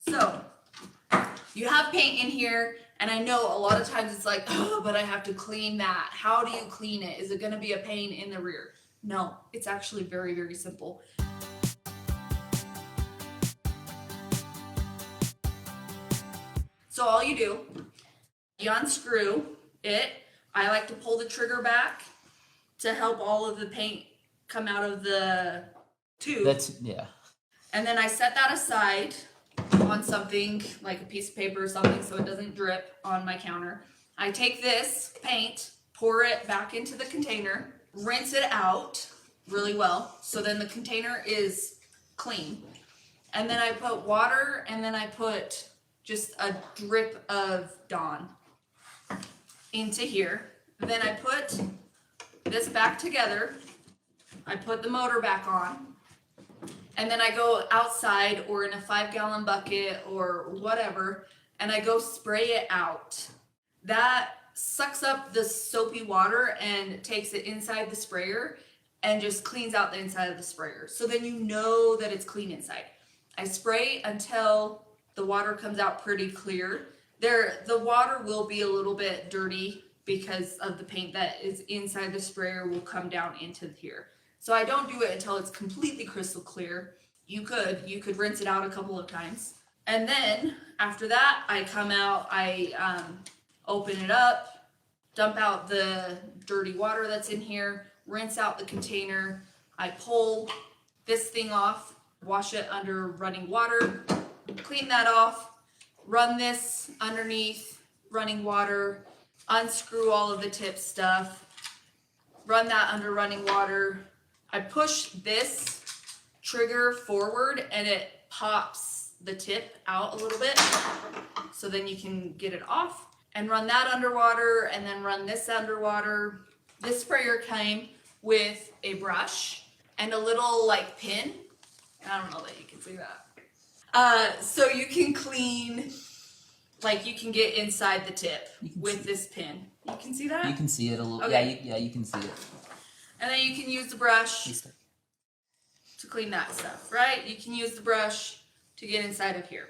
So you have paint in here, and I know a lot of times it's like, oh, but I have to clean that. How do you clean it? Is it going to be a pain in the rear? No, it's actually very, very simple. So all you do, you unscrew it. I like to pull the trigger back to help all of the paint come out of the tube. Yeah. And then I set that aside on something like a piece of paper or something so it doesn't drip on my counter. I take this paint, pour it back into the container, rinse it out really well so then the container is clean. And then I put water, and then I put just a drip of Dawn into here. Then I put this back together. I put the motor back on. And then I go outside or in a 5-gallon bucket or whatever, and I go spray it out. That sucks up the soapy water and takes it inside the sprayer and just cleans out the inside of the sprayer. So then you know that it's clean inside. I spray until the water comes out pretty clear. The water will be a little bit dirty because of the paint that is inside the sprayer will come down into here. So I don't do it until it's completely crystal clear. You could rinse it out a couple of times. And then after that, I come out, I open it up, dump out the dirty water that's in here, rinse out the container. I pull this thing off, wash it under running water, clean that off, run this underneath running water, unscrew all of the tip stuff, run that under running water. I push this trigger forward and it pops the tip out a little bit so then you can get it off and run that underwater and then run this underwater. This sprayer came with a brush and a little like pin. I don't know that you can see that. So you can clean, like you can get inside the tip with this pin. You can see that? You can see it a little. Okay. Yeah, you can see it. And then you can use the brush to clean that stuff, right? You can use the brush to get inside of here.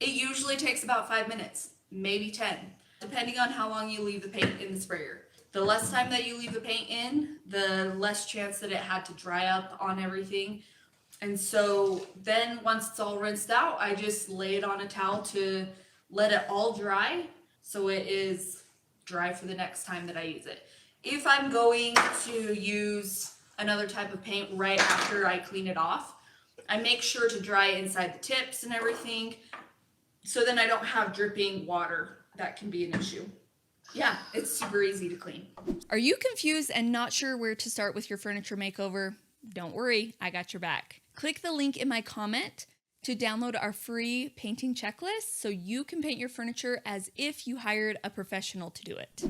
It usually takes about 5 minutes, maybe 10, depending on how long you leave the paint in the sprayer. The less time that you leave the paint in, the less chance that it had to dry up on everything. And so then once it's all rinsed out, I just lay it on a towel to let it all dry so it is dry for the next time that I use it. If I'm going to use another type of paint right after I clean it off, I make sure to dry inside the tips and everything so then I don't have dripping water. That can be an issue. Yeah, it's super easy to clean. Are you confused and not sure where to start with your furniture makeover? Don't worry, I got your back. Click the link in my comment to download our free painting checklist so you can paint your furniture as if you hired a professional to do it.